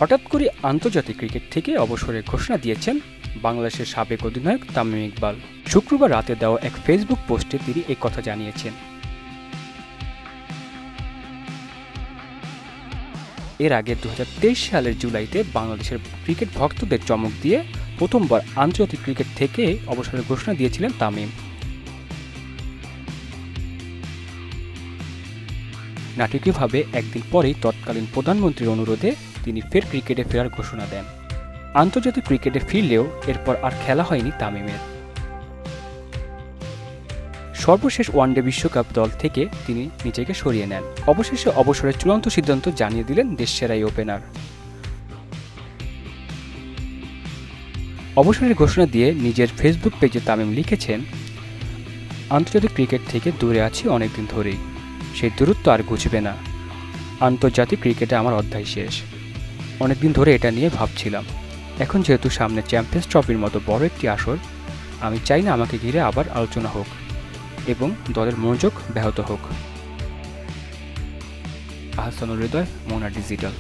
হঠাৎ করে আন্তর্জাতিক ক্রিকেট থেকে অবসরের ঘোষণা দিয়েছেন বাংলাদেশের সাবেক অধিনায়ক তামিম ইকবাল। শুক্রবার রাতে দেওয়া এক ফেসবুক পোস্টে তিনি এই কথা জানিয়েছেন। এর আগে 2023 সালের জুলাইতে বাংলাদেশের ক্রিকেট ভক্তদের চমক দিয়ে প্রথমবার আন্তর্জাতিক ক্রিকেট থেকে অবসরের ঘোষণা দিয়েছিলেন তামিম। নাটকীয়ভাবে একদিন পরেই তৎকালীন প্রধানমন্ত্রীর অনুরোধে তিনি ফের ক্রিকেটে ফেরার ঘোষণা দেন। আন্তর্জাতিক ক্রিকেটে ফিরলেও এরপর আর খেলা হয়নি তামিমের। সর্বশেষ ওয়ানডে বিশ্বকাপ দল থেকে তিনি নিজেকে সরিয়ে নেন। অবশেষে অবসরের চূড়ান্ত সিদ্ধান্ত জানিয়ে দিলেন দেশসেরা এই ওপেনার। অবসরের ঘোষণা দিয়ে নিজের ফেসবুক পেজে তামিম লিখেছেন, আন্তর্জাতিক ক্রিকেট থেকে দূরে আছি অনেকদিন ধরেই, সেই দূরত্ব আর ঘুচবে না। আন্তর্জাতিক ক্রিকেটে আমার অধ্যায় শেষ। অনেকদিন ধরে এটা নিয়ে ভাবছিলাম। এখন যেহেতু সামনে চ্যাম্পিয়ন্স ট্রফির মতো বড় একটি আসর, আমি চাই না আমাকে ঘিরে আবার আলোচনা হোক এবং দলের মনোযোগ ব্যাহত হোক। আহসানুল হৃদয়, মোনা ডিজিটাল।